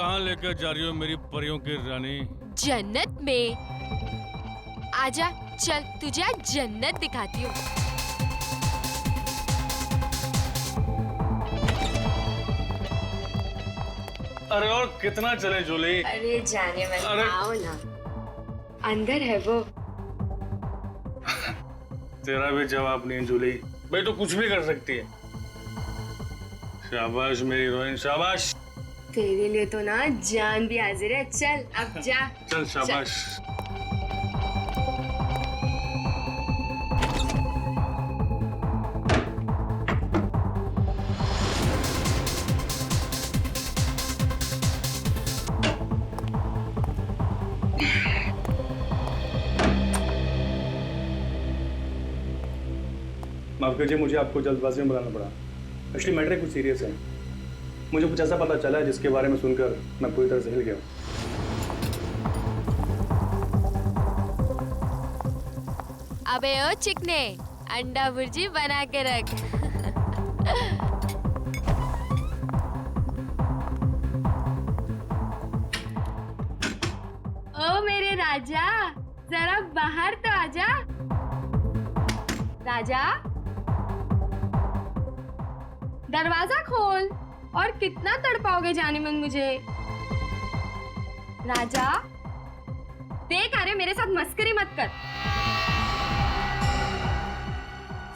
कहाँ लेकर जा रही हो मेरी परियों की रानी? जन्नत में। आजा, चल तुझे आज जन्नत दिखाती हूँ। अरे और कितना चले जूली? अरे जाने वाले, अरे आओ ना, अंदर है वो। तेरा भी जवाब नहीं जूली, भाई तो कुछ भी कर सकती है। शाबाश मेरी हीरोइन, शाबाश। तेरे लिए तो ना जान भी हाजिर है। चल अब जा। चल शाबाश। माफ कीजिए, मुझे आपको जल्दबाजी में बुलाना पड़ा। एक्चुअली मैटर कुछ सीरियस है। मुझे कुछ ऐसा पता चला है जिसके बारे में सुनकर मैं पूरी तरह से हिल गया। अबे ओ चिकने, अंडा भुर्जी बना के रख। ओ मेरे राजा, जरा बाहर तो आजा। राजा, दरवाजा खोल। और कितना तड़पाओगे जाने मन मुझे? राजा, देख, अरे मेरे साथ मस्करी मत कर।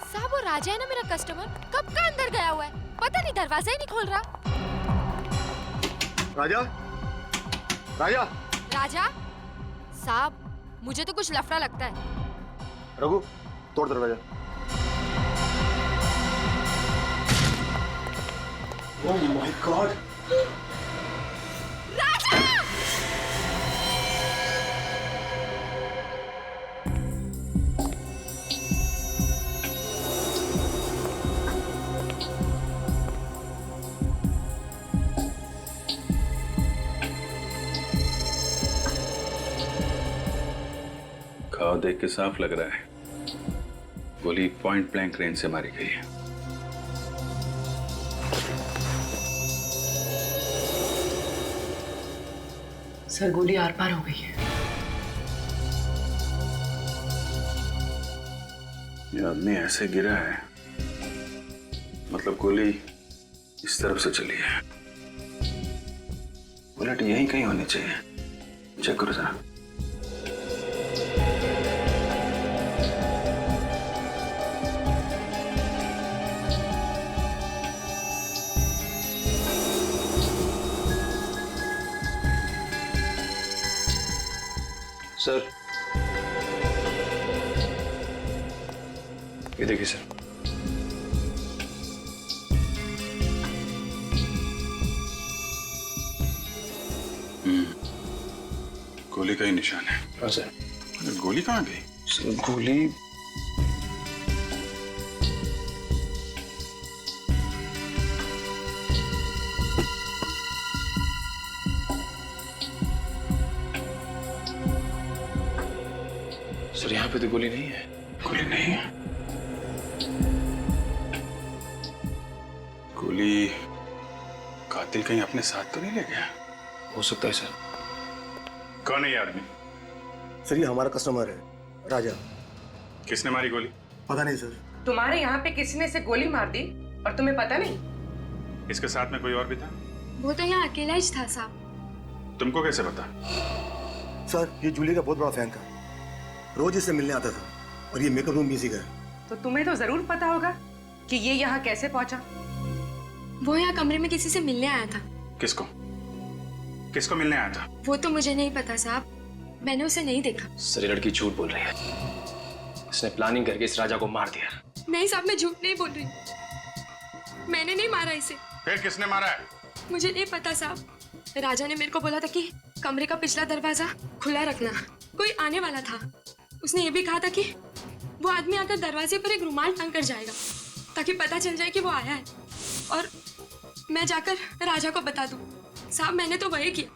साहब वो राजा है ना मेरा कस्टमर, कब का अंदर गया हुआ है, पता नहीं दरवाजा ही नहीं खोल रहा। राजा, राजा, राजा साहब, मुझे तो कुछ लफड़ा लगता है। रघु, तोड़ दरवाजा। Oh my God! राजा! घाव देख के साफ लग रहा है गोली पॉइंट ब्लैंक रेंज से मारी गई है। सर, गोली आर पार हो गई है। ये आदमी ऐसे गिरा है, मतलब गोली इस तरफ से चली है। बुलेट यहीं कहीं होनी चाहिए। चेक करो जरा। सर, ये देखिए सर। गोली का ही निशान है। हाँ सर। गोली कहाँ गई? सर, गोली सर, यहाँ पे तो गोली नहीं है। गोली नहीं है? गोली कातिल कहीं अपने साथ तो नहीं ले गया? हो सकता है सर। कौन है ये आदमी? सर, ये हमारा कस्टमर है, राजा। किसने मारी गोली? पता नहीं सर। तुम्हारे यहाँ पे किसी ने से गोली मार दी और तुम्हें पता नहीं? इसके साथ में कोई और भी था? वो तो यहाँ अकेला ही था साहब। तुमको कैसे पता? सर, ये जूली का बहुत बड़ा फैन था, रोज इससे मिलने आता था और ये मेकअप रूम भी इसी का है। तो तुम्हें तो जरूर पता होगा कि ये यहाँ कैसे पहुंचा। वो यहाँ कमरे में किसी से मिलने आया था। किसको? किसको मिलने आया था? वो तो मुझे नहीं पता साहब, मैंने उसे नहीं देखा। सर, ये लड़की झूठ बोल रही है। इसने प्लानिंग करके इस राजा को मार दिया। नहीं साहब, मैं झूठ नहीं बोल रही, मैंने नहीं मारा इसे। फिर किसने मारा है? मुझे नहीं पता साहब, राजा ने मेरे को बोला था कि कमरे का पिछला दरवाजा खुला रखना, कोई आने वाला था। उसने ये भी कहा था कि वो आदमी आकर दरवाजे पर एक रुमाल टांग कर जाएगा ताकि पता चल जाए कि वो आया है और मैं जाकर राजा को बता दूं। साहब, मैंने तो वही किया,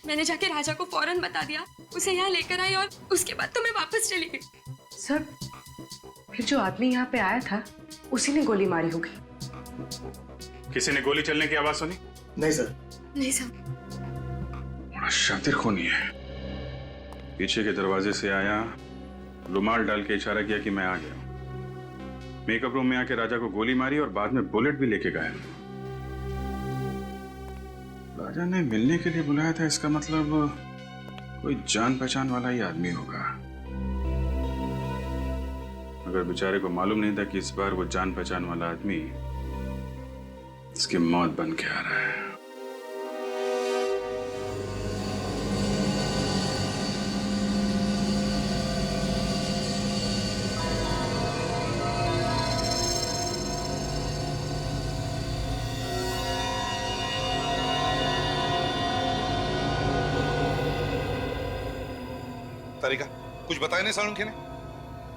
मैंने जाके राजा को फौरन बता दिया, उसे यहाँ लेकर आई और उसके बाद तो मैं वापस चली गई। सर, फिर जो आदमी यहाँ पे आया था उसी ने गोली मारी होगी। किसी ने गोली चलने की आवाज सुनी? नहीं सर। नहीं साहब। बड़ा शातिर खूनी है। पीछे के दरवाजे से आया, रुमाल डाल के इशारा किया कि मैं आ गया। मेकअप रूम में आके राजा को गोली मारी और बाद में बुलेट भी लेके गया। राजा ने मिलने के लिए बुलाया था, इसका मतलब कोई जान पहचान वाला ही आदमी होगा। अगर बेचारे को मालूम नहीं था कि इस बार वो जान पहचान वाला आदमी इसकी मौत बन के आ रहा है। तारिका, कुछ बताया नहीं सालुंखे ने?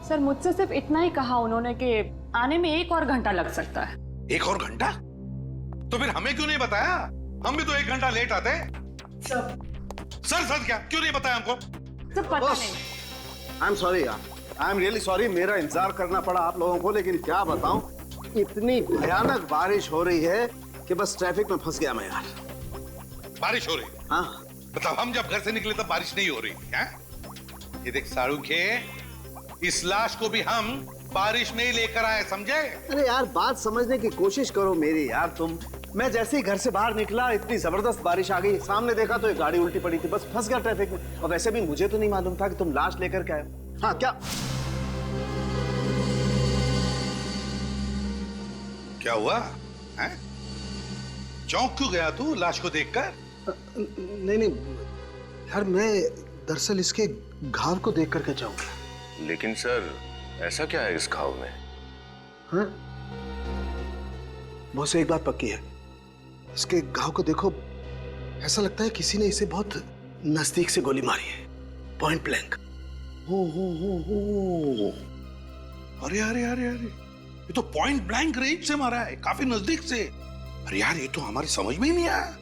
सर मुझसे सिर्फ इतना ही कहा उन्होंने कि आने में 1 और घंटा लग सकता है। 1 और घंटा? तो फिर हमें क्यों नहीं बताया? हम भी तो 1 घंटा लेट आते। सर क्या क्यों नहीं बताया हमको? सर पता नहीं। आई एम सॉरी यार, आई एम रियली सॉरी। मेरा इंतजार करना पड़ा आप लोगों को, लेकिन क्या बताऊं, इतनी भयानक बारिश हो रही है कि बस ट्रैफिक में फंस गया मैं यार। बारिश हो रही है? हाँ, मतलब हम जब घर से निकले तब बारिश नहीं हो रही है? ये देख सालुंखे, इस लाश को भी हम बारिश में ही लेकर आए, समझे? अरे यार बात समझने की कोशिश करो मेरी यार तुम। मैं जैसे ही घर से बाहर निकला इतनी जबरदस्त बारिश आ गई, सामने देखा तो एक गाड़ी उल्टी पड़ी थी, बस फंस गया ट्रैफिक में। और वैसे भी मुझे तो नहीं मालूम था कि तुम लाश लेकर के आए हो। हाँ क्या हुआ है? चौंक क्यों गया तू लाश को देखकर? नहीं यार, मैं दरअसल इसके घाव को देख करके जाऊंगा। लेकिन सर ऐसा क्या है इस घाव में? हाँ, बहुत से एक बात पक्की है, इसके घाव को देखो, ऐसा लगता है किसी ने इसे बहुत नजदीक से गोली मारी है, पॉइंट ब्लैंक। हो अरे अरे अरे अरे, ये तो पॉइंट ब्लैंक रेंज से मारा है, काफी नजदीक से। अरे यार ये तो हमारी समझ में ही नहीं आया।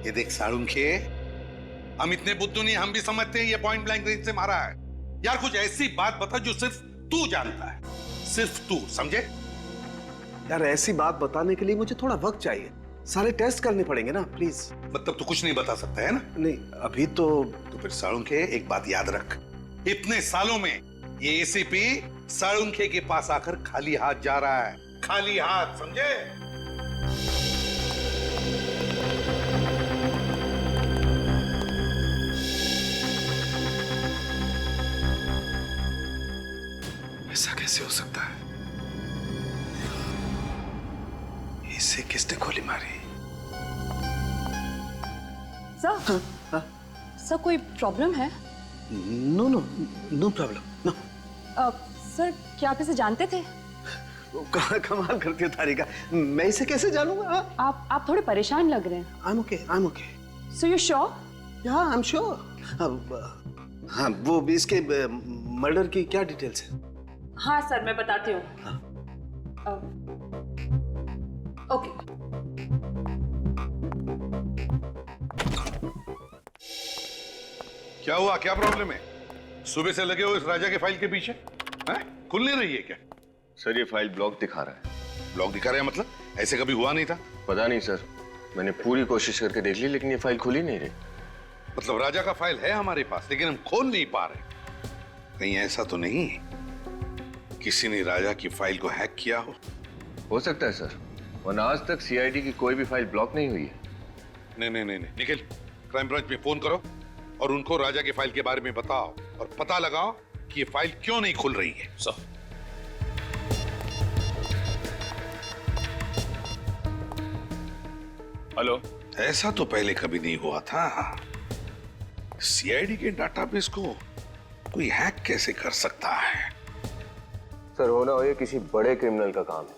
ये देख सालुंखे, हम इतने बुद्धू नहीं, हम भी समझते हैं ये पॉइंट ब्लैंक रेंज से मारा है। यार कुछ ऐसी बात बता जो सिर्फ तू जानता है, सिर्फ तू, समझे? यार ऐसी बात बताने के लिए मुझे थोड़ा वक्त चाहिए, सारे टेस्ट करने पड़ेंगे ना, प्लीज। मतलब तू कुछ नहीं बता सकता है ना? नहीं अभी तो फिर सालुंखे एक बात याद रख, इतने सालों में ये एसीपी सालुंखे के पास आकर खाली हाथ जा रहा है, खाली हाथ, समझे? ऐसा कैसे हो सकता है? इसे किसने गोली मारी? सर सर कोई प्रॉब्लम है? No problem, no. सर क्या आप इसे जानते थे? कमाल करती है तारिका, मैं इसे कैसे जानूंगा? आप थोड़े परेशान लग रहे हैं। I am okay. So you sure? या आई एम श्योर। हाँ, वो भी इसके मर्डर की क्या डिटेल्स है? हाँ सर मैं बताती हूँ। ओके। क्या हुआ, क्या प्रॉब्लम है? सुबह से लगे हो इस राजा के फाइल के पीछे, हैं? खुल नहीं रही है क्या? सर ये फाइल ब्लॉक दिखा रहा है। ब्लॉक दिखा रहा है मतलब? ऐसे कभी हुआ नहीं था। पता नहीं सर, मैंने पूरी कोशिश करके देख ली लेकिन ये फाइल खुल ही नहीं रही। मतलब राजा का फाइल है हमारे पास लेकिन हम खोल नहीं पा रहे। कहीं ऐसा तो नहीं किसी ने राजा की फाइल को हैक किया हो सकता है सर, वरना आज तक सीआईडी की कोई भी फाइल ब्लॉक नहीं हुई है। नहीं, निखिल, क्राइम ब्रांच में फोन करो और उनको राजा की फाइल के बारे में बताओ और पता लगाओ कि ये फाइल क्यों नहीं खुल रही है। Sir hello. ऐसा तो पहले कभी नहीं हुआ था। सीआईडी के डाटाबेस को कोई हैक कैसे कर सकता है? सर होना हो ये किसी बड़े क्रिमिनल का काम है।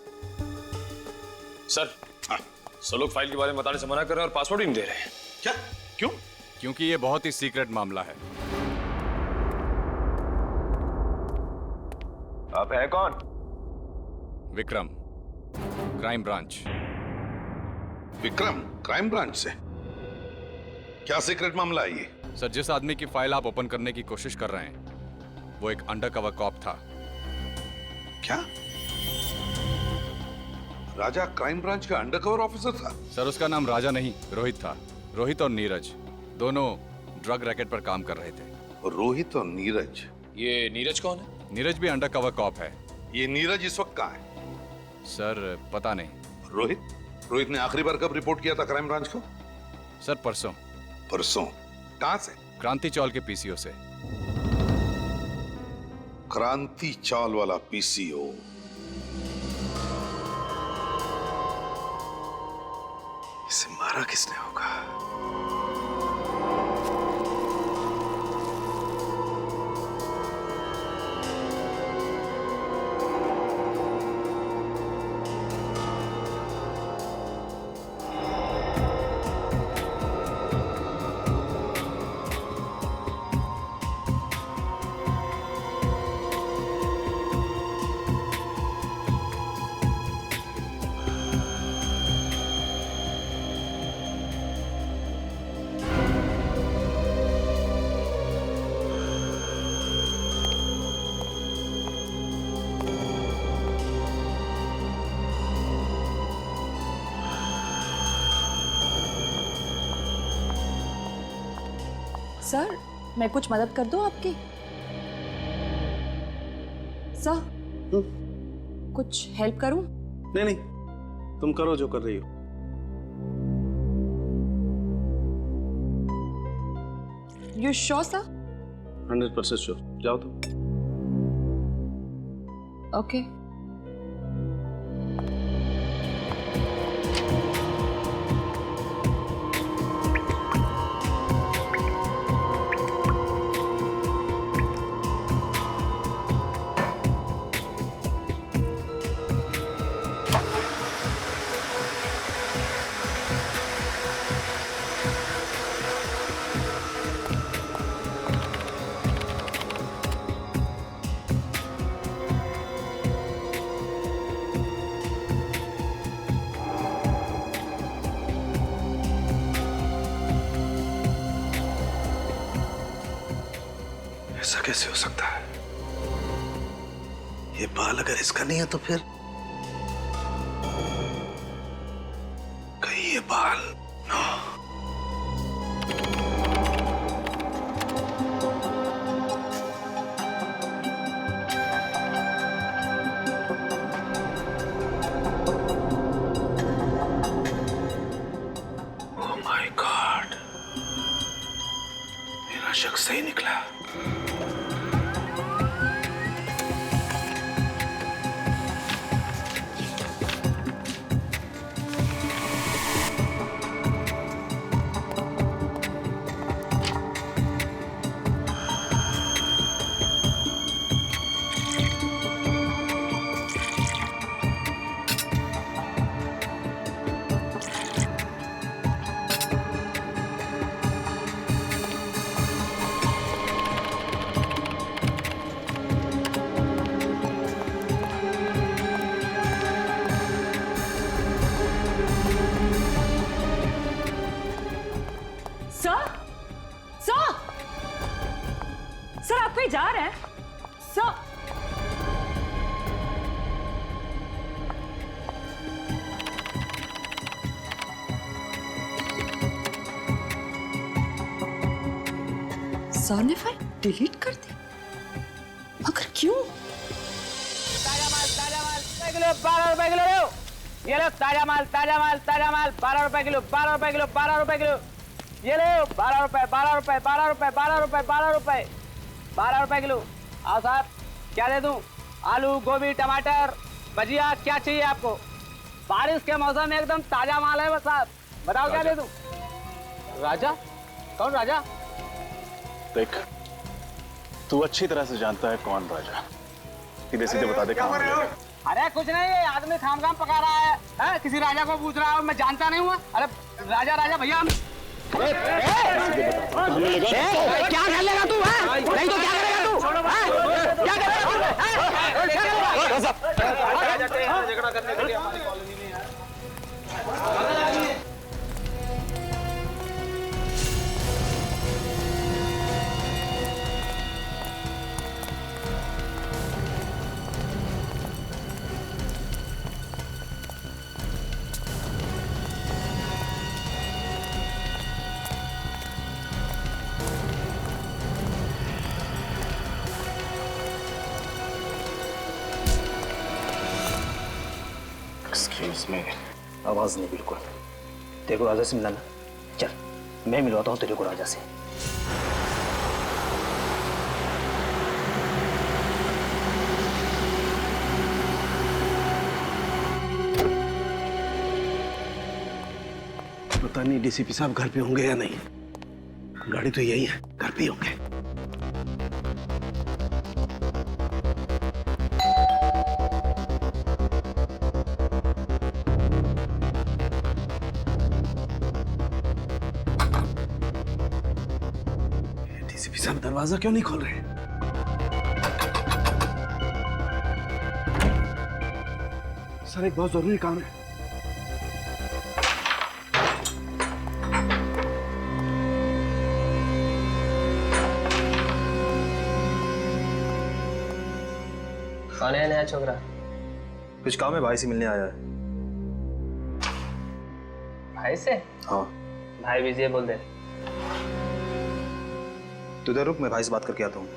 सर सब लोग फाइल के बारे में बताने से मना कर रहे हैं और पासवर्ड ही नहीं दे रहे हैं। क्या? क्यों? क्योंकि ये बहुत ही सीक्रेट मामला है। आप हैं कौन? Vikram, crime branch. Vikram, crime branch से? क्या सीक्रेट मामला है ये? सर जिस आदमी की फाइल आप ओपन करने की कोशिश कर रहे हैं वो एक अंडरकवर कॉप था। क्या? राजा क्राइम ब्रांच का अंडरकवर ऑफिसर था? सर उसका नाम राजा नहीं रोहित था। रोहित और नीरज दोनों ड्रग रैकेट पर काम कर रहे थे। रोहित और नीरज? ये नीरज कौन है? नीरज भी अंडरकवर कॉप है। ये नीरज इस वक्त कहाँ है? सर पता नहीं। रोहित ने आखिरी बार कब रिपोर्ट किया था क्राइम ब्रांच को? सर परसों। परसों? कहां से? क्रांति चौल के पीसीओ से। क्रांति चौल वाला पीसीओ? इसे मारा किसने होगा? सर मैं कुछ मदद कर दूं आपकी? सर कुछ हेल्प करूं? नहीं नहीं, तुम करो जो कर रही हो। You sure sir? 100% श्योर। जाओ तुम। ओके। ऐसा कैसे हो सकता है? ये बाल अगर इसका नहीं है तो फिर कहीं ये बाल ओह माय गॉड, मेरा शक सही निकला। सर आप कहीं जा रहे हैं? सर सर ने फाइल डिलीट कर दी, मगर क्यों? ताजा माल 12 रुपए किलो। ये लो ताजा माल 12 रुपए किलो। 12 रुपए किलो। ये लो 12 रुपए किलो। आओ साहब, क्या दे दूं? आलू, गोभी, टमाटर, भजिया, क्या चाहिए आपको? बारिश के मौसम में एकदम ताजा माल है बस साहब। बताओ क्या दे दूं? राजा? कौन राजा? देख, तू अच्छी तरह से जानता है कौन राजा। सीधे सीधे बता दे कहाँ है। अरे कुछ नहीं, ये आदमी खाम पका रहा है, किसी राजा को पूछ रहा है, मैं जानता नहीं हुआ। अरे राजा भैया क्या कर लेगा तू? नहीं तो क्या करेगा तू? क्या करेगा? झगड़ा करने के लिए हमारी कॉलोनी में है। इसमें आवाज नहीं बिल्कुल। तेरे को राजा से मिलाना, चल मैं मिलवाता हूँ तेरे को राजा से। पता नहीं डीसीपी साहब घर पे होंगे या नहीं। गाड़ी तो यही है, घर पे ही होंगे। डीसीपी साहब दरवाजा क्यों नहीं खोल रहे? सर एक बहुत जरूरी काम है। कौन है नया छोकरा? कुछ काम है, भाई से मिलने आया है। भाई से? हाँ। भाई बिजी है बोल दे। तू इधर रुक, मैं भाई से बात करके आता हूँ।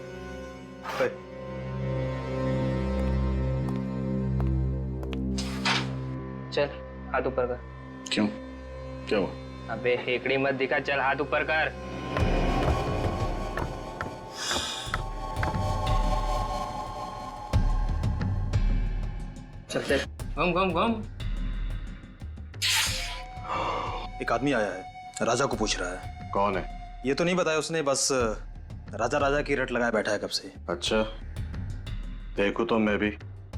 चल हाथ ऊपर कर। क्यों, क्या हुआ? अबे हेकड़ी मत दिखा, चल हाथ ऊपर कर। चलते घूम घूम घूम। एक आदमी आया है, राजा को पूछ रहा है। कौन है? ये तो नहीं बताया उसने, बस राजा राजा की रट लगाए बैठा है कब से। अच्छा, देखो तो मैं भी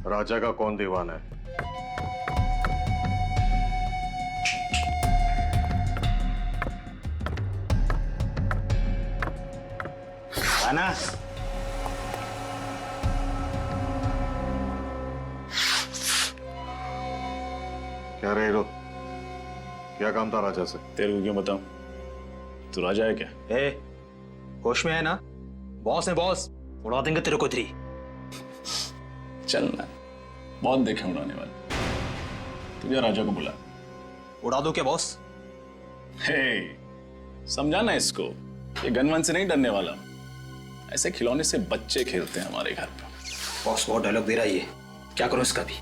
राजा का कौन दीवाना है। आना। क्या रे हीरो, क्या काम था राजा से? तेरे को क्यों बताऊं? तू राजा है क्या? ए, होश में है ना? बॉस है बॉस, उड़ा देंगे तेरे को इधरी। चल ना, बहुत देखे उड़ाने वाले। तुझे राजा को बुला। उड़ा दो क्या बॉस? हे, समझाना इसको, ये गनवन से नहीं डरने वाला। ऐसे खिलौने से बच्चे खेलते हैं हमारे घर पर। बॉस बहुत डायलॉग दे रहा है ये, क्या करूं इसका भी?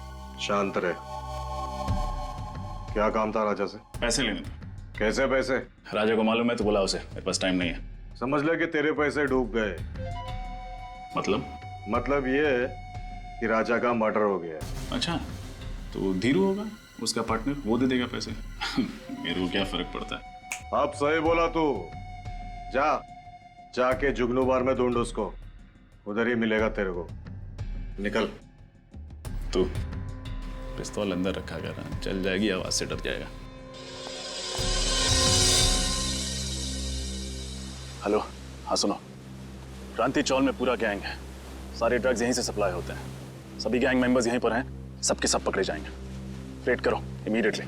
शांत रहे। क्या काम था राजा से? पैसे लेने थे। कैसे पैसे? राजा को मालूम है तो बुला उसे, मेरे पास टाइम नहीं है। समझ ले कि तेरे पैसे डूब गए। मतलब ये है कि राजा का मर्डर हो गया। अच्छा, तो धीरू होगा उसका पार्टनर, वो दे देगा पैसे। मेरे को क्या फर्क पड़ता है? अब सही बोला तू। जाके जुगनू बार में ढूंढ उसको, उधर ही मिलेगा तेरे को। निकल। तू पिस्तौल अंदर रखा कर, चल जाएगी आवाज से डर जाएगा। हेलो, हाँ सुनो, क्रांति चौल में पूरा गैंग है। सारे ड्रग्स यहीं से सप्लाई होते हैं। सभी गैंग मेंबर्स यहीं पर हैं, सबके सब पकड़े जाएंगे। रेड करो इमीडिएटली।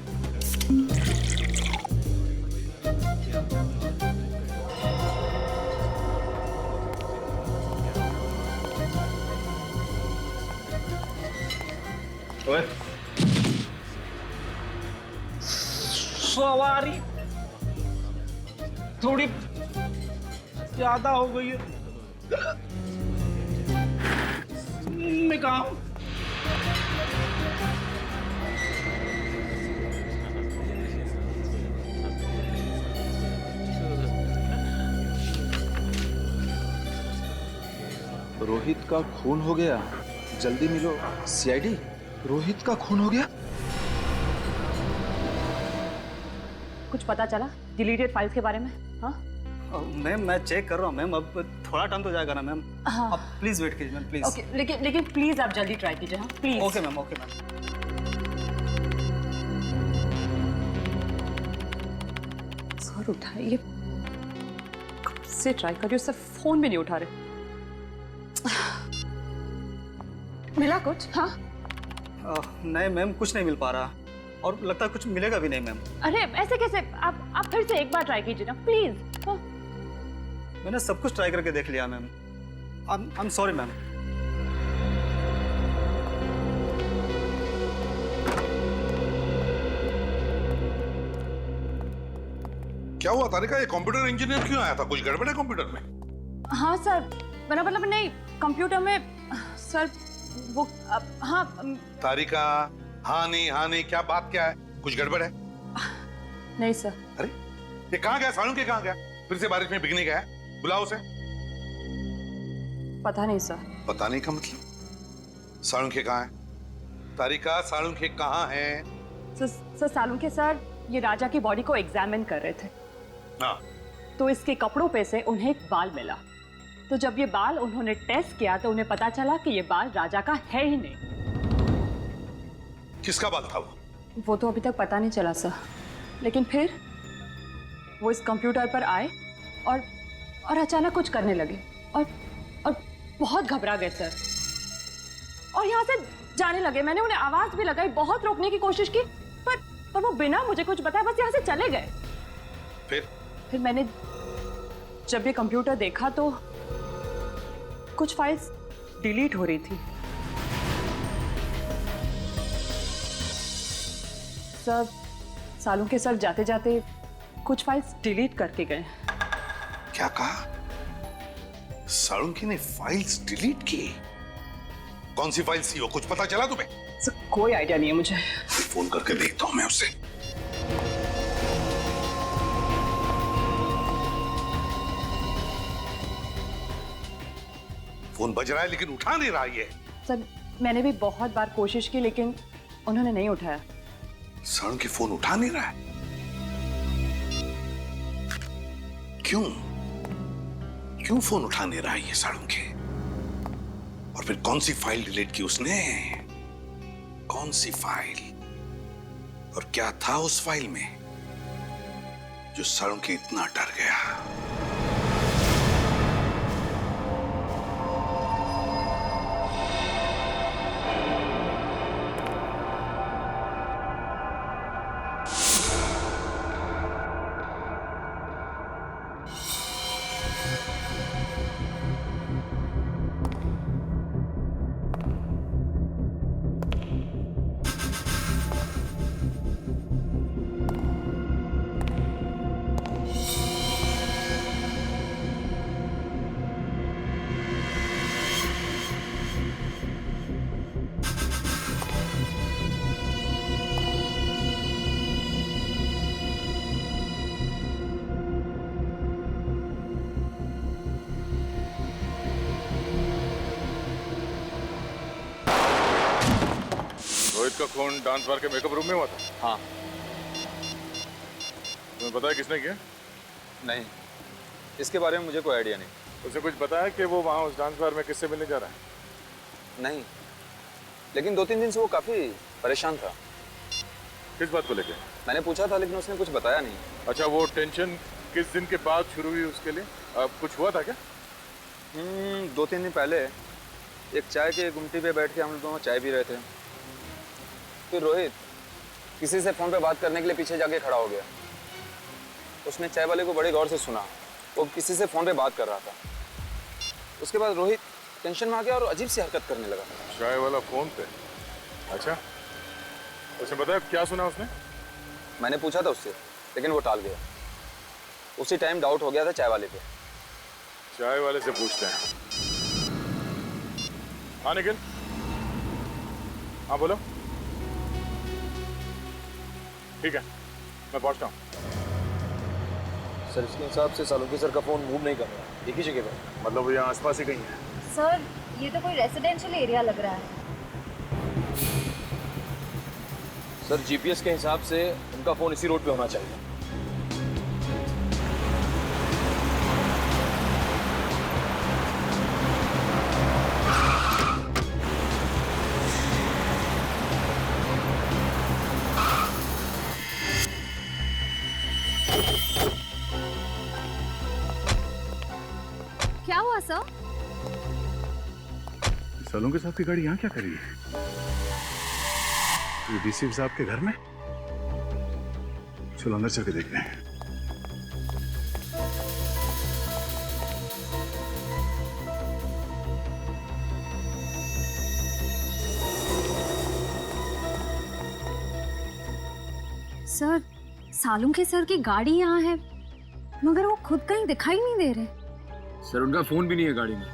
ओए, सवारी थोड़ी ज्यादा हो गई है। मैं कहा हूं? रोहित का खून हो गया, जल्दी मिलो। सीआईडी, रोहित का खून हो गया। कुछ पता चला डिलीटेड फाइल्स के बारे में? हाँ मैम, मैं चेक कर रहा हूँ मैम। अब थोड़ा टाइम तो जाएगा ना मैम। हाँ। अब प्लीज वेट कीजिए मैम, प्लीज। ओके, लेकिन प्लीज आप जल्दी ट्राई कीजिए। हाँ please. Okay ma'am, okay ma'am. Sir उठाइए, कब से ट्राई कर रही हूँ, सर फोन भी नहीं उठा रहे। मिला कुछ? हाँ नहीं मैम, कुछ नहीं मिल पा रहा, और लगता है कुछ मिलेगा भी नहीं मैम। अरे ऐसे कैसे? आप फिर से एक बार ट्राई कीजिए ना प्लीज। हाँ। मैंने सब कुछ ट्राई करके देख लिया ma'am. I am sorry ma'am. क्या हुआ तारिका, ये कंप्यूटर इंजीनियर क्यों आया था? कुछ गड़बड़ है कंप्यूटर में? हाँ सर, मेरा मतलब नहीं, कंप्यूटर में सर वो हाँ। तारिका, हाँ नहीं, क्या बात क्या है? कुछ गड़बड़ है? नहीं सर। अरे ये कहाँ गया? सालुंखे कहाँ गया? फिर से बारिश में भीगने गया? बुलाओ उसे। पता नहीं सर। पता नहीं का मतलब? सालुंखे कहाँ है? तारिका, सालुंखे कहाँ है? सर सालुंखे सर ये राजा की बॉडी को एग्जामिन कर रहे थे। हाँ। तो इसके कपड़ों पे से उन्हें एक बाल मिला। तो जब ये बाल उन्होंने टेस्ट किया तो उन्हें पता चला कि ये बाल राजा का है ही नहीं। किसका बाल था वो? वो तो अभी तक पता नहीं चला सर, लेकिन फिर वो इस कंप्यूटर पर आए और अचानक कुछ करने लगे और बहुत घबरा गए सर और यहाँ से जाने लगे। मैंने उन्हें आवाज भी लगाई, बहुत रोकने की कोशिश की, पर वो बिना मुझे कुछ बताए बस यहाँ से चले गए। फिर मैंने जब ये कंप्यूटर देखा तो कुछ फाइल्स डिलीट हो रही थी। सर सालुंखे सर जाते जाते कुछ फाइल्स डिलीट करके गए। क्या कहा? सालुंखे ने फाइल्स डिलीट की? कौन सी फाइल्स थी वो? कुछ पता चला तुम्हें? सर कोई आइडिया नहीं है मुझे। फोन करके देखता हूं मैं उससे। फोन बज रहा है लेकिन उठा नहीं रहा ये। सर मैंने भी बहुत बार कोशिश की लेकिन उन्होंने नहीं उठाया। सालुंखे फोन उठा नहीं रहा है? क्यों फोन उठा नहीं रहा है ये सालुंखे? और फिर कौन सी फाइल डिलीट की उसने? कौन सी फाइल? और क्या था उस फाइल में जो सालुंखे इतना डर गया? रोहित का खून डांस बार के मेकअप रूम में हुआ था? हाँ। तुम्हें पता है किसने किया? नहीं, इसके बारे में मुझे कोई आइडिया नहीं। उसे कुछ पता है कि वो वहाँ उस डांस बार में किससे मिलने जा रहा है? नहीं, लेकिन 2-3 दिन से वो काफी परेशान था। किस बात को लेके? मैंने पूछा था लेकिन उसने कुछ बताया नहीं। अच्छा, वो टेंशन किस दिन के बाद शुरू हुई उसके लिए? अब कुछ हुआ था क्या? 2-3 दिन पहले एक चाय के गुमटी पे बैठ के हम लोग दोनों चाय पी रहे थे। फिर रोहित किसी से फोन पे बात करने के लिए पीछे जाके खड़ा हो गया। उसने चाय वाले को बड़े गौर से सुना, वो किसी से फोन पे बात कर रहा था। उसके बाद रोहित टेंशन में आ गया और अजीब सी हरकत करने लगा। चाय वाला फोन पे? अच्छा, उसे बताया क्या सुना उसने? मैंने पूछा था उससे लेकिन वो टाल गया। उसी टाइम डाउट हो गया था चाय वाले पे। चाय वाले से पूछते हैं। हाँ निखिल, हाँ बोलो। ठीक है, मैं पहुंचता हूँ। सर इसके हिसाब से सालुंखे सर का फोन मूव नहीं कर रहा, एक ही जगह पे। मतलब वो यहाँ आसपास ही कहीं है? सर ये तो कोई रेसिडेंशियल एरिया लग रहा है। सर जीपीएस के हिसाब से उनका फोन इसी रोड पे होना चाहिए। क्या हुआ सर? सालुंखे साहब की गाड़ी यहाँ क्या कर रही है? ये डीसी साहब के घर में? चलो अंदर चल के देखते हैं। सर सालुंखे सर की गाड़ी यहाँ है मगर वो खुद कहीं दिखाई नहीं दे रहे। सर उनका फोन भी नहीं है गाड़ी में।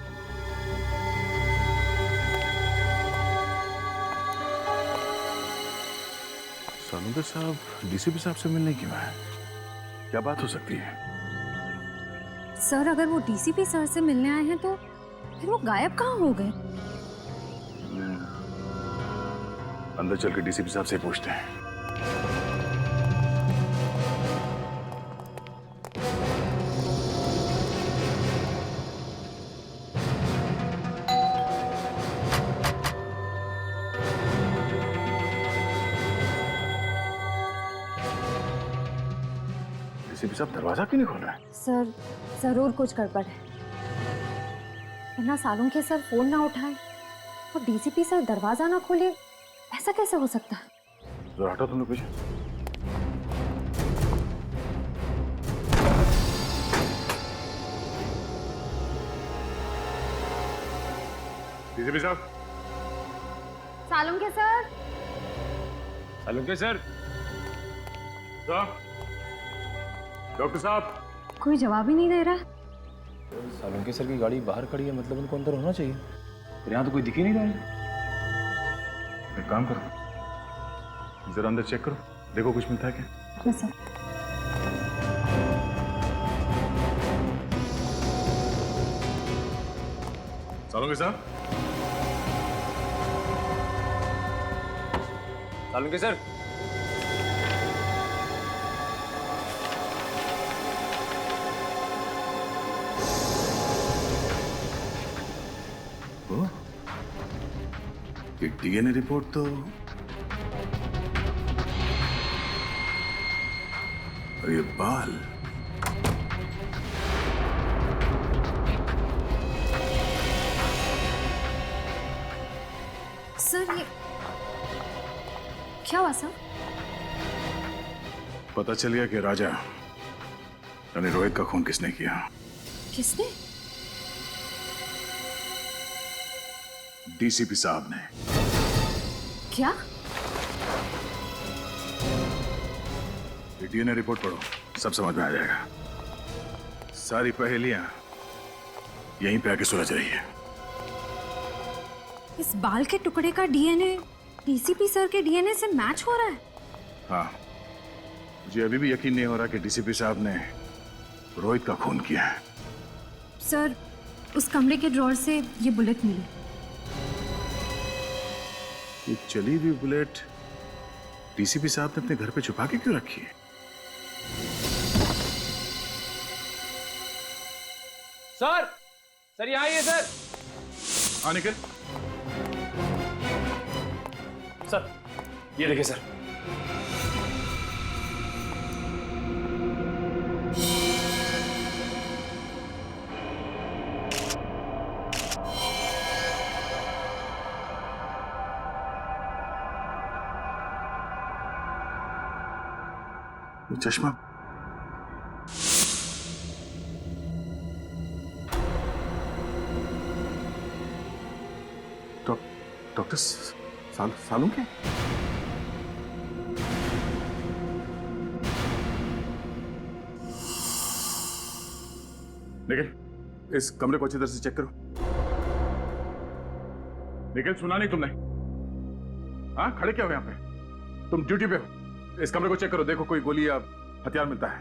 सालुंके साहब डीसीपी साहब से मिलने क्यों आए? क्या बात हो सकती है? सर अगर वो डीसीपी सर से मिलने आए हैं तो फिर वो गायब कहाँ हो गए? अंदर चल के डीसीपी साहब से पूछते हैं। डीसीपी साहब दरवाजा क्यों नहीं खोल रहा है? सर जरूर कुछ गड़बड़ है, वरना सालुंके सर फोन ना उठाए और डीसीपी सर दरवाजा ना खोले, ऐसा कैसे हो सकता है? जरा हटो तुम लोग पीछे। डीसीपी साहब। Salunke sir. Salunke sir. Doctor साहब। कोई जवाब ही नहीं दे रहा। सालुंके सर की गाड़ी बाहर खड़ी है, मतलब उनको अंदर होना चाहिए। पर यहाँ तो कोई दिख ही नहीं रहा है। एक काम करो, जरा अंदर चेक करो, देखो कुछ मिलता है क्या? Yes sir. सालुंके साहब। सालुंके सर। ये डीएनए रिपोर्ट तो, और ये बाल, सर ये क्या हुआ सर? पता चल गया कि राजा यानी रोहित का खून किसने किया। किसने? डीसीपी साहब ने। क्या? डीएनए रिपोर्ट पढ़ो, सब समझ में आ जाएगा। सारी पहेलियां यहीं पे आके सुलझ रही है। इस बाल के टुकड़े का डीएनए डीसीपी सर के डीएनए से मैच हो रहा है? हाँ, मुझे अभी भी यकीन नहीं हो रहा कि डीसीपी साहब ने रोहित का खून किया है। सर उस कमरे के ड्रॉर से ये बुलेट मिली। ये चली हुई बुलेट डीसीपी साहब ने अपने घर पे छुपा के क्यों रखी है? सर यहाँ आइए सर। हाँ निकल। सर ये देखिए सर। ये चश्मा डॉक्टर सालुंके? निखिल इस कमरे को अच्छी तरह से चेक करो। निखिल सुना नहीं तुमने? हाँ खड़े क्या हो यहाँ पे? तुम ड्यूटी पे हो। इस कमरे को चेक करो, देखो कोई गोली या हथियार मिलता है।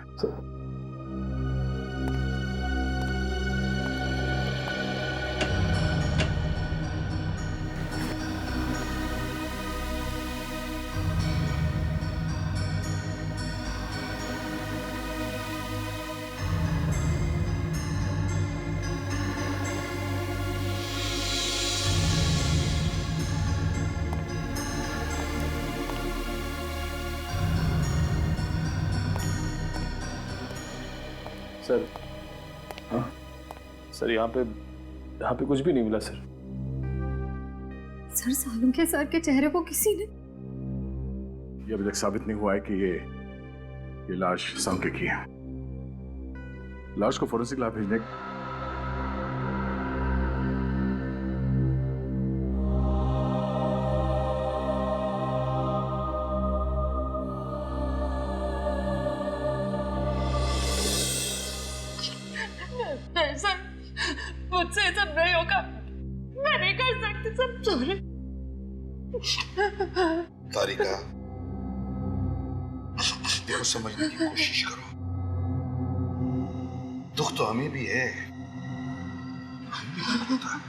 सर हाँ सर यहाँ पे कुछ भी नहीं मिला सर। सर सालुंके सर के चेहरे को किसी ने? ये अभी तक साबित नहीं हुआ है कि ये लाश सालुंके की है। लाश को फोरेंसिक लैब भेजने नहीं सर, मुझसे ये सब नहीं होगा। मैं नहीं कर सकती सर, सॉरी। तारिका, देखो, समझने की कोशिश करो। दुख तो हमें भी है, हमें भी दुख होता है,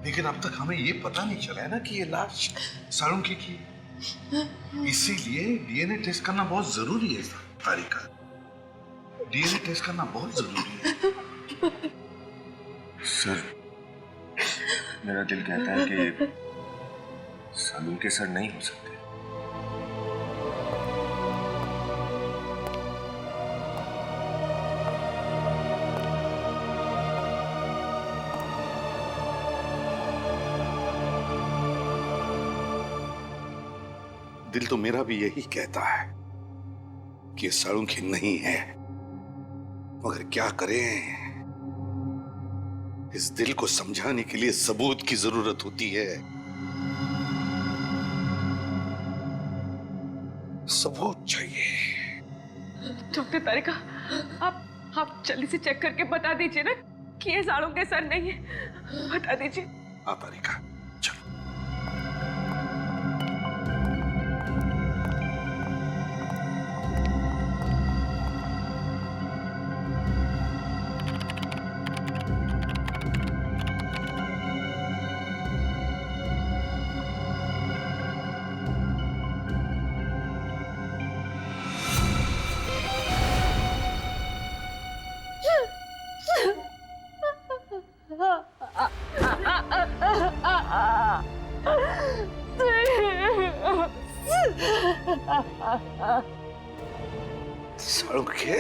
लेकिन अब तक हमें ये पता नहीं चला है ना कि ये लाश साळुंखे की है। इसीलिए डीएनए टेस्ट करना बहुत जरूरी है तारिका। डीएनए टेस्ट करना बहुत जरूरी है। सर, मेरा दिल कहता है कि साळुंखे सर नहीं हो सकते। दिल तो मेरा भी यही कहता है कि साळुंखे नहीं है, मगर क्या करें, इस दिल को समझाने के लिए सबूत की जरूरत होती है। सबूत चाहिए। डॉक्टर तारिका, आप जल्दी से चेक करके बता दीजिए ना कि ये साळुंखे सर नहीं है। बता दीजिए। हाँ तारिका, साळुंखे,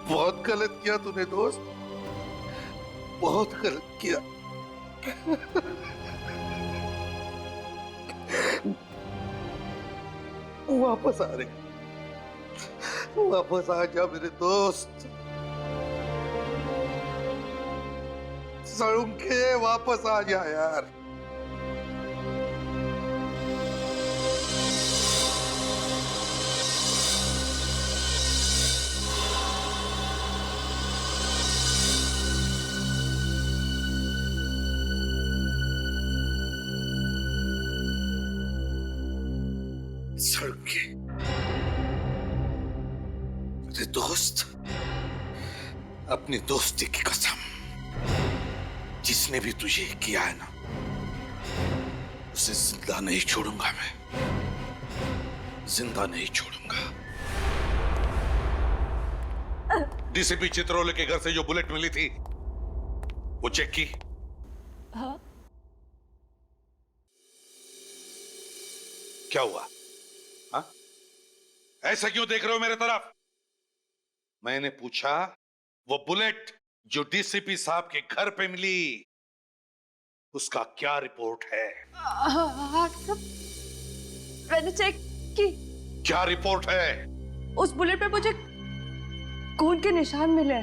बहुत गलत किया तूने दोस्त, बहुत गलत किया। वापस आ रहे, वापस आ जा मेरे दोस्त। साळुंखे, वापस आ जा यार। साळुंखे, मेरे दोस्त, अपनी दोस्ती की कसम, जिसने भी तुझे किया है ना, उसे जिंदा नहीं छोड़ूंगा मैं, जिंदा नहीं छोड़ूंगा। डीसीपी चित्रोले के घर से जो बुलेट मिली थी, वो चेक की? हाँ। क्या हुआ? हाँ? ऐसा क्यों देख रहे हो मेरे तरफ? मैंने पूछा, वो बुलेट जो डीसीपी साहब के घर पे मिली, उसका क्या रिपोर्ट है? हाँ सब मैंने चेक की। क्या रिपोर्ट है? उस बुलेट पे मुझे खून के निशान मिले,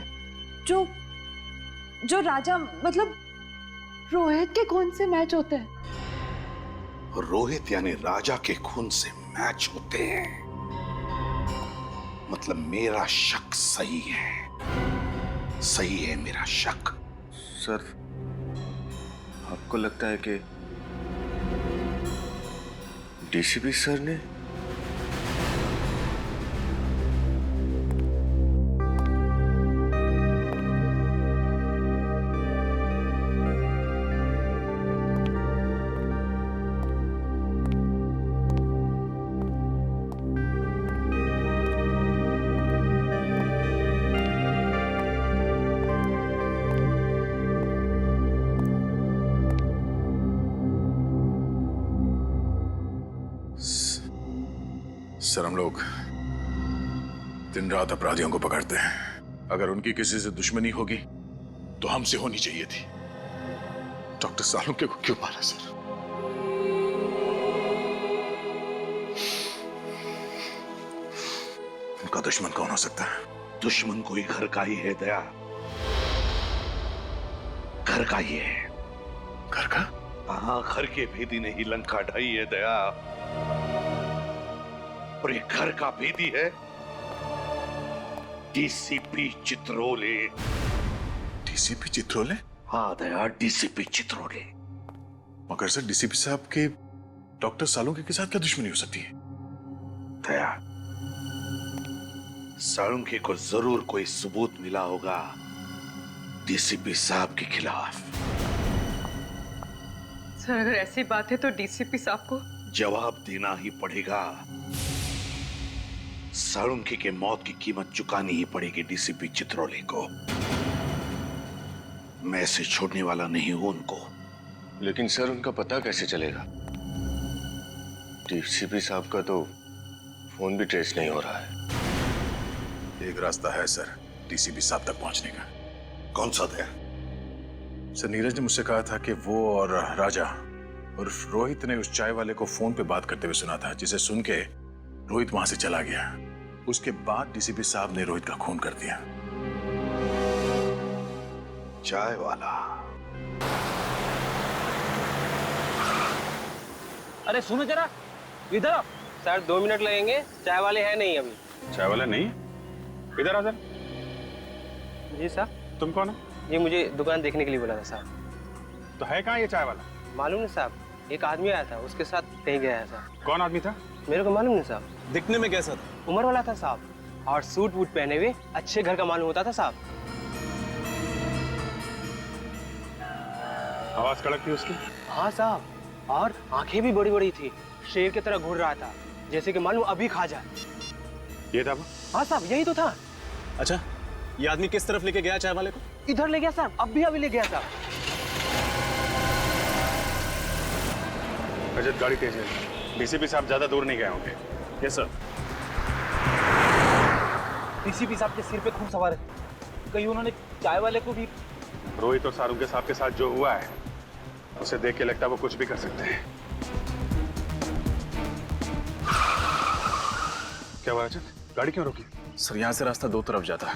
जो राजा मतलब रोहित के खून से मैच होते हैं। रोहित यानी राजा के खून से मैच होते हैं, मतलब मेरा शक सही है, सही है मेरा शक। सर, आपको लगता है कि डीसीपी सर ने? सर, हम लोग दिन रात अपराधियों को पकड़ते हैं। अगर उनकी किसी से दुश्मनी होगी तो हमसे होनी चाहिए थी। डॉक्टर साळुंखे को क्यों मारा सर? उनका दुश्मन कौन हो सकता है? दुश्मन कोई घर का ही है दया, घर का ही है। घर का? हाँ, यहाँ घर के भेदी ने ही लंका ढाई है दया, और ये घर का भेदी है डीसीपी चित्रोले। डीसीपी चित्रोले? हाँ दया, डीसीपी चित्रोले। मगर सर, डीसीपी साहब के डॉक्टर सालुंके के साथ क्या दुश्मनी हो सकती है? दया, सालुंके को जरूर कोई सबूत मिला होगा डीसीपी साहब के खिलाफ। सर, अगर ऐसी बात है तो डीसीपी साहब को जवाब देना ही पड़ेगा। सालुंके के मौत की कीमत चुकानी ही पड़ेगी डीसीपी चित्रोले को। मैं इसे छोड़ने वाला नहीं हूं उनको। लेकिन सर, उनका पता कैसे चलेगा? डीसीपी साहब का तो फोन भी ट्रेस नहीं हो रहा है। एक रास्ता है सर डीसीपी साहब तक पहुंचने का। कौन सा दया? सर, नीरज ने मुझसे कहा था कि वो और राजा और रोहित ने उस चाय वाले को फोन पे बात करते हुए सुना था, जिसे सुन के रोहित वहां से चला गया। उसके बाद डीसीपी साहब ने रोहित का खून कर दिया। चाय वाला? अरे सुनो जरा, इधर आओ। सर 2 मिनट लगेंगे, चाय वाले हैं नहीं अभी। चाय वाला नहीं? इधर आ जा। जी साहब। तुम कौन हो? ये मुझे दुकान देखने के लिए बोला था साहब। तो है कहाँ ये चाय वाला? मालूम नहीं साहब, एक आदमी आया था, उसके साथ कहीं गया है साहब। कौन आदमी था? मेरे को मालूम नहीं साहब। दिखने में कैसा था? उम्र वाला था साहब, और सूट वूट पहने हुए अच्छे घर का मालूम होता था साहब। आवाज कड़क थी उसकी? हाँ साहब, और आंखें भी बड़ी बड़ी थी, शेर की तरह घूर रहा था, जैसे कि मालूम अभी खा जाए। ये था वो? हाँ साहब, यही तो था। अच्छा, ये आदमी किस तरफ लेके गया चाय वाले को? इधर ले गया साहब, अभी ले गया साहब। रजत, गाड़ी तेज है। डीसीपी साहब ज्यादा दूर नहीं गए होंगे। Yes sir. डीसीपी साहब के सिर पे खून सवार है, कहीं उन्होंने चाय वाले को भी। रोहित और सालुंके साहब के साथ जो हुआ है, उसे देख के लगता है वो कुछ भी कर सकते हैं। क्या हुआ रजत, गाड़ी क्यों रोकी? सर, यहाँ से रास्ता 2 तरफ जाता है,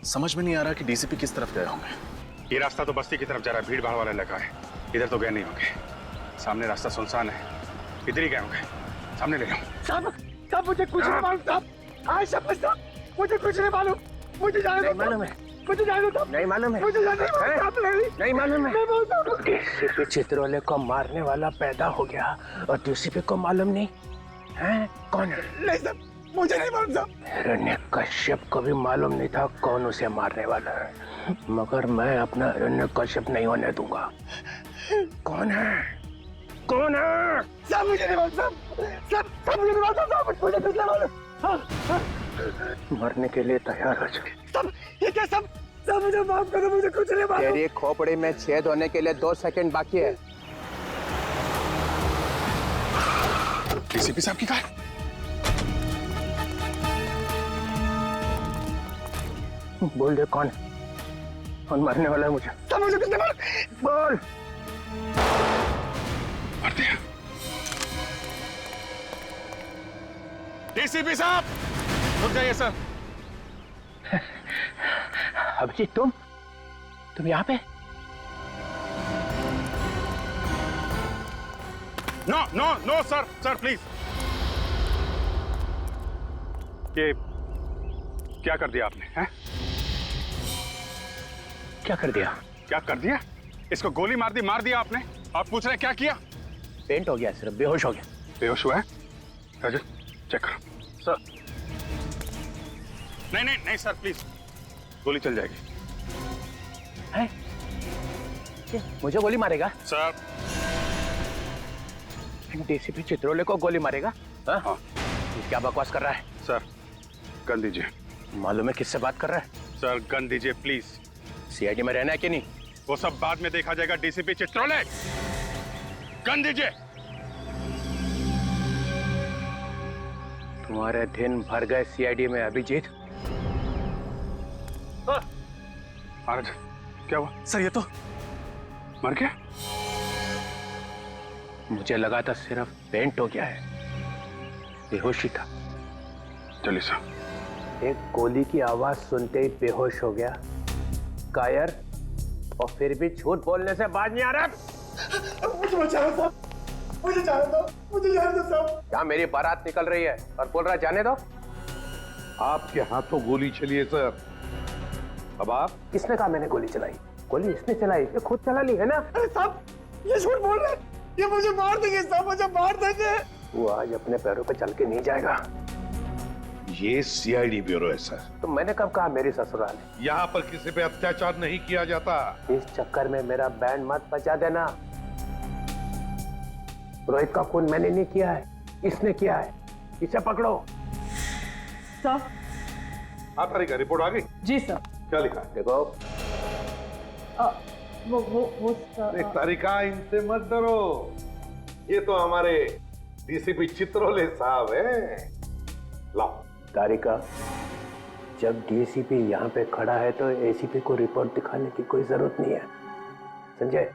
समझ में नहीं आ रहा कि डीसीपी किस तरफ गए होंगे। ये रास्ता तो बस्ती की तरफ जा रहा है, भीड़ भाड़ वाला इलाका है। इधर तो गए नहीं होंगे। सामने रास्ता सुनसान है, इधर ही गए होंगे। सामने ले लो। साहब, साहब मुझे कुछ नहीं मालूम साहब। आज साहब, मुझे कुछ नहीं मालूम। मुझे जाने दो। मालूम है। मुझे जाने दो। नहीं मालूम है। मुझे जाने दो। नहीं मालूम है। डीसीपी चित्रोले को मारने वाला पैदा हो गया और डीसीपी को मालूम नहीं है कौन है? नहीं साहब, मुझे नहीं मालूम साहब। हिरण्यकश्यप को भी मालूम नहीं था कौन उसे मारने वाला है, मगर मैं अपना हिरण्यकश्यप नहीं होने दूंगा। कौन है? कौन है? सब मुझे नहीं मालूम साहब। सब मुझे नहीं मालूम साहब। मुझे कुछ नहीं मालूम। मरने के लिए तैयार हो जाए। सब ये क्या? सब मुझे माफ करो, मुझे कुछ नहीं मालूम। तेरी खोपड़ी में छेद होने के लिए 2 सेकंड बाकी है। डीसीपी साहब की कार? बोल दे कौन है? कौन मारने वाला है मुझे? सब मुझे कुछ नहीं मालूम। बोल। मार दिया। डीसीपी साहब, रुक जाइए सर। अभिजीत, तुम यहाँ पे? No no no sir, sir please. ये क्या कर दिया आपने? हैं? क्या कर दिया? क्या कर दिया? इसको गोली मार दिया आपने। आप पूछ रहे हैं क्या किया? पेंट हो गया, सिर्फ बेहोश हो गया। बेहोश हुआ है? रजत, चेक करो। सर। नहीं सर प्लीज, गोली चल जाएगी। है? मुझे गोली मारेगा? सर। डीसीपी चित्रोले को गोली मारेगा? हाँ। क्या बकवास कर रहा है? सर, गन दीजिए। मालूम है किससे बात कर रहा है? सर, गन दीजिए प्लीज। सीआईडी में रहना है कि नहीं? वो सब बाद में देखा जाएगा। डीसीपी चित्रोले, गन दीजिए। तुम्हारे दिन भर गए सीआईडी में अभिजीत। महाराज, क्या हुआ? सर, ये तो मर गया। मुझे लगा था सिर्फ पेंट हो गया है, बेहोशी था। चलिए साहब। एक गोली की आवाज सुनते ही बेहोश हो गया, कायर, और फिर भी झूठ बोलने से बाज नहीं आ रहा। मुझे बचाओ साहब, मुझे जाने दो, मुझे जाने दो साहब। क्या मेरी बारात निकल रही है और बोल रहा जाने दो? आपके हाथों गोली चली है सर। अब आप? किसने कहा मैंने गोली चलाई? गोली इसने चलाई, ये खुद चला ली है ना? अरे साहब ये झूठ बोल रहे हैं, ये मुझे मार देंगे साहब, मुझे मार देंगे। वो आज अपने पैरों पे चल के नहीं जाएगा। ये सीआईडी ब्यूरो है सर। तो मैंने कब कहा मेरी ससुराल है? यहाँ पर किसी पे अत्याचार नहीं किया जाता। इस चक्कर में मेरा बैंड मत बजा देना। रोहित का खून मैंने नहीं किया है, इसने किया है। इसे पकड़ो। सर। हाँ तारिका, रिपोर्ट आ गई? जी सर। क्या लिखा? देखो। वो सर। तारिका इनसे मत डरो, ये तो हमारे डीसीपी चित्रोले साहब हैं। लाओ। तारिका, जब डीसीपी यहाँ पे खड़ा है तो एसीपी को रिपोर्ट दिखाने की कोई जरूरत नहीं है, संजय।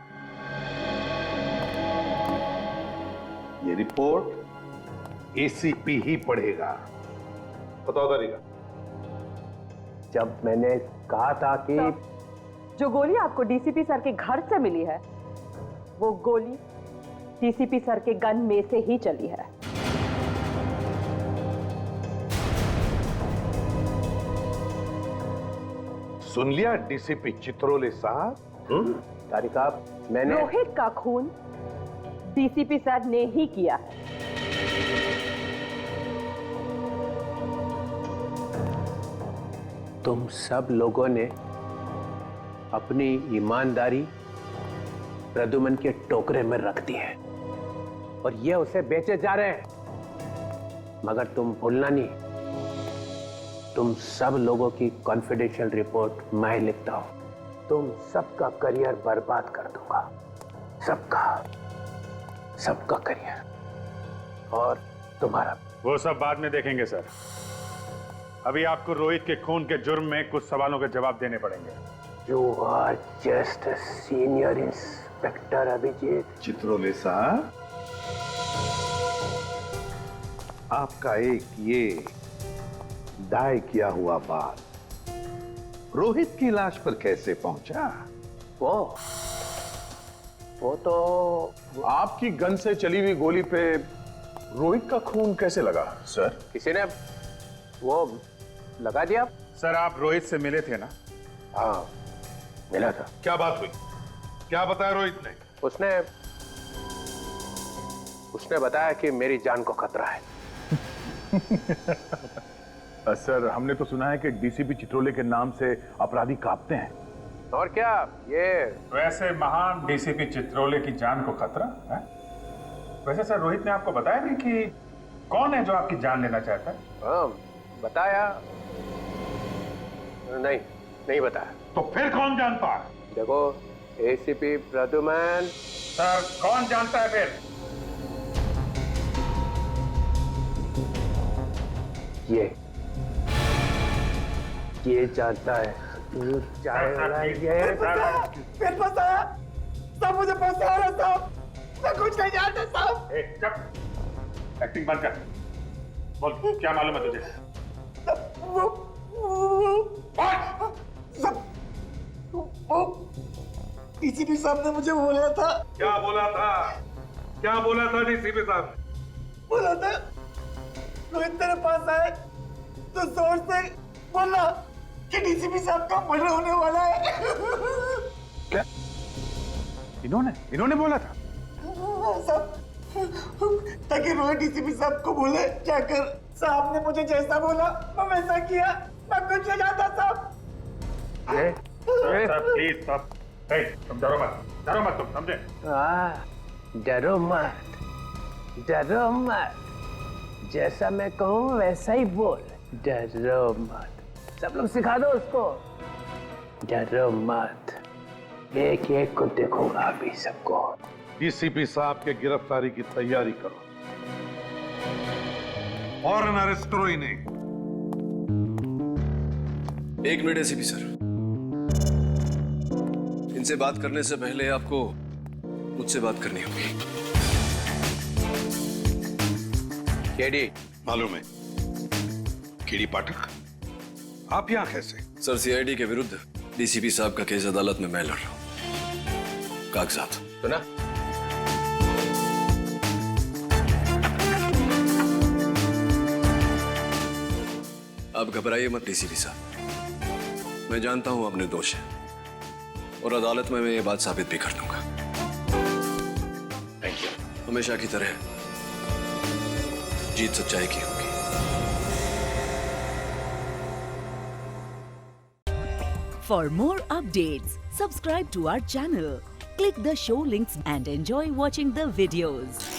ये रिपोर्ट एसीपी ही पढ़ेगा। बताओ तारिका। जब मैंने कहा था कि जो गोली आपको डीसीपी सर के घर से मिली है, वो गोली डीसीपी सर के गन में से ही चली है। सुन लिया डीसीपी चित्रोले साहब? तारिका, मैंने रोहित का खून डीसीपी सर ने ही किया है। तुम सब लोगों ने अपनी ईमानदारी प्रद्युमन के टोकरे में रख दी है और ये उसे बेचे जा रहे हैं। मगर तुम भूलना नहीं, तुम सब लोगों की कॉन्फिडेंशियल रिपोर्ट मैं लिखता हूं। तुम सबका करियर बर्बाद कर दूंगा, सबका करियर और तुम्हारा। वो सब बाद में देखेंगे सर। अभी आपको रोहित के खून के जुर्म में कुछ सवालों के जवाब देने पड़ेंगे। You are just a senior inspector, Abhijit. Chitrole साहब, आपका एक ये दाय किया हुआ बात रोहित की लाश पर कैसे पहुंचा? वो तो आपकी गन से चली हुई गोली पे रोहित का खून कैसे लगा सर? किसी ने वो लगा दिया। सर आप रोहित से मिले थे ना? हाँ मिला था। क्या बात हुई? क्या बताया रोहित ने? उसने बताया कि मेरी जान को खतरा है। सर हमने तो सुना है कि डीसीपी चित्रोले के नाम से अपराधी कांपते हैं। और क्या ये वैसे महान डीसीपी चित्रोले की जान को खतरा है? वैसे सर रोहित ने आपको बताया नहीं कि कौन है जो आपकी जान लेना चाहता है? हाँ बताया नहीं बताया। तो फिर कौन जानता है? देखो एसीपी प्रद्युमन। सर कौन जानता है फिर? ये जानता है। फिर फंसाया सब, मुझे फंसा रहा साहब, मैं कुछ नहीं जानता साहब। चुप, एक्टिंग बंद कर। बोल क्या मालूम है तुझे? डीसीपी साहब ने मुझे बोला था। क्या बोला था? क्या बोला था डीसीपी साहब? बोला था रोहित तेरे पास आए तो जोर से बोला कि डीसीपी साहब का मर्डर होने वाला है। क्या इन्होंने बोला था? सब ताकि रोहित डीसीपी साहब को बोले जाकर साहब ने मुझे जैसा बोला मैं वैसा किया, मैं कुछ नहीं जानता साहब। Please stop. तुम डरो मत तुम समझे? डरो मत, जैसा मैं कहूँ वैसा ही बोल। डरो मत, सब लोग सिखा दो उसको। डरो मत, एक एक को देखूंगा अभी सबको। डीसीपी साहब के गिरफ्तारी की तैयारी करो और अरेस्ट करो इन्हें। एक मिनट एसीपी सर, इनसे बात करने से पहले आपको मुझसे बात करनी होगी। केडी मालूम है? केडी पाठक, आप यहां कैसे? सर सीआईडी के विरुद्ध डीसीपी साहब का केस अदालत में मैं लड़ रहा हूं। कागजात सुना? आप घबराइए मत डीसीपी साहब, मैं जानता हूं आपने दोष है और अदालत में मैं ये बात साबित भी कर दूंगा। Thank you. हमेशा की तरह जीत सच्चाई की होगी। For more updates, subscribe to our channel, click the show links and enjoy watching the videos.